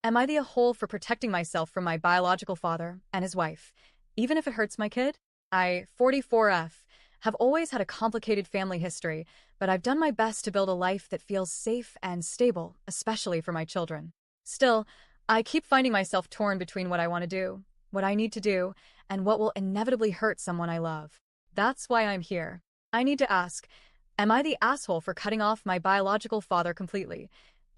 Am I the a-hole for protecting myself from my biological father and his wife, even if it hurts my kid? I, 44F, have always had a complicated family history, but I've done my best to build a life that feels safe and stable, especially for my children. Still, I keep finding myself torn between what I want to do, what I need to do, and what will inevitably hurt someone I love. That's why I'm here. I need to ask, am I the asshole for cutting off my biological father completely,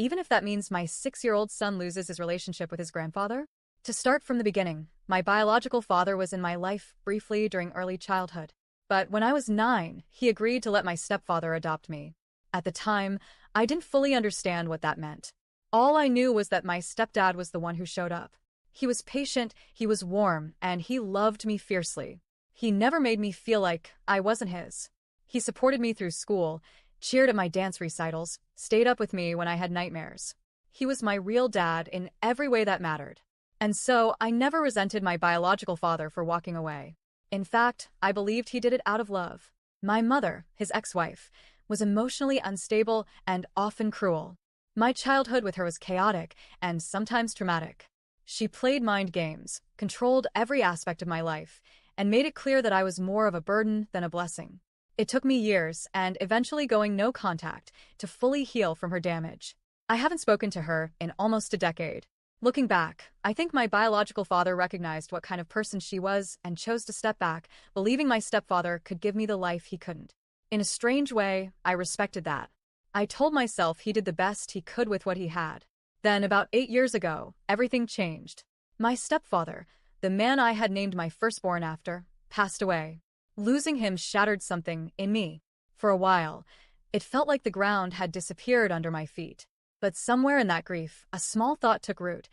even if that means my 6-year-old son loses his relationship with his grandfather? To start from the beginning, my biological father was in my life briefly during early childhood. But when I was 9, he agreed to let my stepfather adopt me. At the time, I didn't fully understand what that meant. All I knew was that my stepdad was the one who showed up. He was patient, he was warm, and he loved me fiercely. He never made me feel like I wasn't his. He supported me through school, cheered at my dance recitals, stayed up with me when I had nightmares. He was my real dad in every way that mattered. And so I never resented my biological father for walking away. In fact, I believed he did it out of love. My mother, his ex-wife, was emotionally unstable and often cruel. My childhood with her was chaotic and sometimes traumatic. She played mind games, controlled every aspect of my life, and made it clear that I was more of a burden than a blessing. It took me years, and eventually going no contact, to fully heal from her damage. I haven't spoken to her in almost a decade. Looking back, I think my biological father recognized what kind of person she was and chose to step back, believing my stepfather could give me the life he couldn't. In a strange way, I respected that. I told myself he did the best he could with what he had. Then, about 8 years ago, everything changed. My stepfather, the man I had named my firstborn after, passed away. Losing him shattered something in me. For a while, it felt like the ground had disappeared under my feet. But somewhere in that grief, a small thought took root.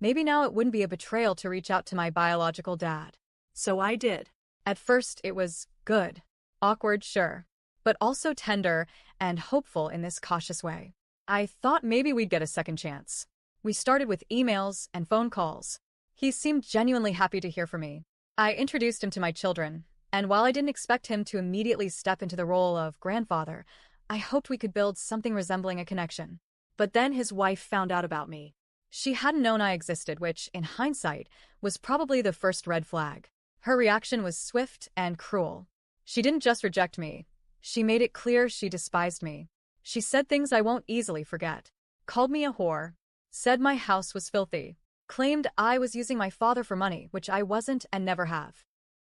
Maybe now it wouldn't be a betrayal to reach out to my biological dad. So I did. At first, it was good. Awkward, sure. But also tender and hopeful in this cautious way. I thought maybe we'd get a second chance. We started with emails and phone calls. He seemed genuinely happy to hear from me. I introduced him to my children, and while I didn't expect him to immediately step into the role of grandfather, I hoped we could build something resembling a connection. But then his wife found out about me. She hadn't known I existed, which, in hindsight, was probably the first red flag. Her reaction was swift and cruel. She didn't just reject me. She made it clear she despised me. She said things I won't easily forget. Called me a whore. Said my house was filthy. Claimed I was using my father for money, which I wasn't and never have.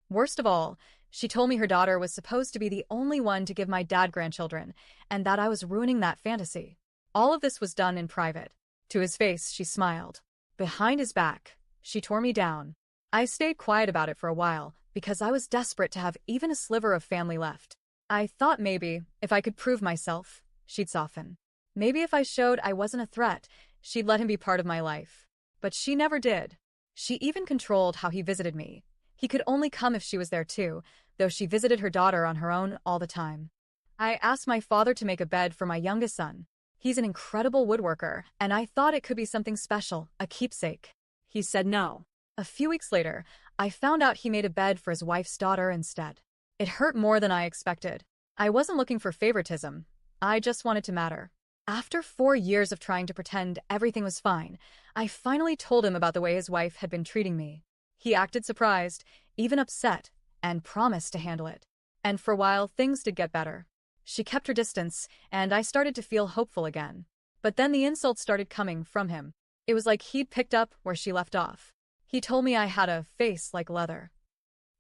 Worst of all, she told me her daughter was supposed to be the only one to give my dad grandchildren, and that I was ruining that fantasy. All of this was done in private. To his face, she smiled. Behind his back, she tore me down. I stayed quiet about it for a while, because I was desperate to have even a sliver of family left. I thought maybe, if I could prove myself, she'd soften. Maybe if I showed I wasn't a threat, she'd let him be part of my life. But she never did. She even controlled how he visited me. He could only come if she was there too, though she visited her daughter on her own all the time. I asked my father to make a bed for my youngest son. He's an incredible woodworker, and I thought it could be something special, a keepsake. He said no. A few weeks later, I found out he made a bed for his wife's daughter instead. It hurt more than I expected. I wasn't looking for favoritism. I just wanted to matter. After 4 years of trying to pretend everything was fine, I finally told him about the way his wife had been treating me. He acted surprised, even upset, and promised to handle it. And for a while, things did get better. She kept her distance, and I started to feel hopeful again. But then the insults started coming from him. It was like he'd picked up where she left off. He told me I had a face like leather.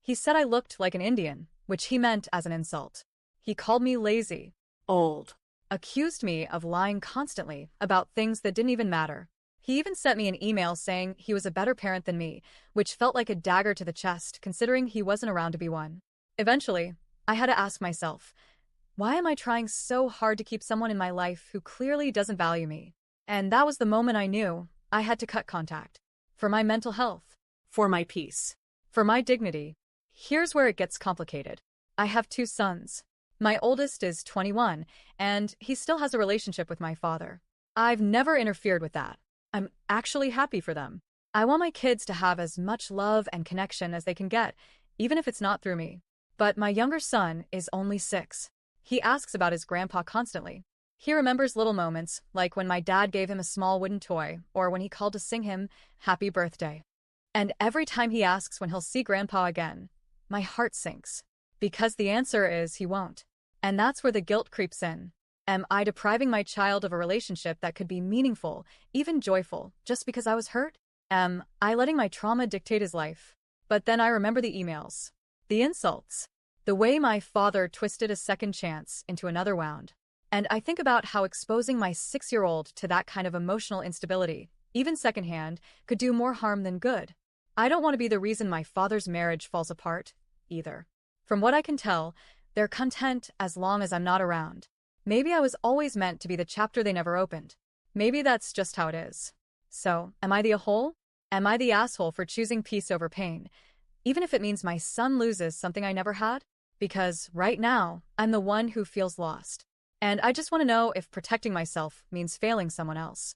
He said I looked like an Indian, which he meant as an insult. He called me lazy, old, accused me of lying constantly about things that didn't even matter. He even sent me an email saying he was a better parent than me, which felt like a dagger to the chest considering he wasn't around to be one. Eventually, I had to ask myself, why am I trying so hard to keep someone in my life who clearly doesn't value me? And that was the moment I knew I had to cut contact. For my mental health. For my peace. For my dignity. Here's where it gets complicated. I have 2 sons. My oldest is 21, and he still has a relationship with my father. I've never interfered with that. I'm actually happy for them. I want my kids to have as much love and connection as they can get, even if it's not through me. But my younger son is only 6. He asks about his grandpa constantly. He remembers little moments, like when my dad gave him a small wooden toy, or when he called to sing him happy birthday. And every time he asks when he'll see Grandpa again, my heart sinks. Because the answer is he won't. And that's where the guilt creeps in. Am I depriving my child of a relationship that could be meaningful, even joyful, just because I was hurt? Am I letting my trauma dictate his life? But then I remember the emails, the insults, the way my father twisted a second chance into another wound. And I think about how exposing my 6-year-old to that kind of emotional instability, even secondhand, could do more harm than good. I don't want to be the reason my father's marriage falls apart, either. From what I can tell, they're content as long as I'm not around. Maybe I was always meant to be the chapter they never opened. Maybe that's just how it is. So, am I the a-hole? Am I the asshole for choosing peace over pain, even if it means my son loses something I never had? Because right now, I'm the one who feels lost. And I just want to know if protecting myself means failing someone else.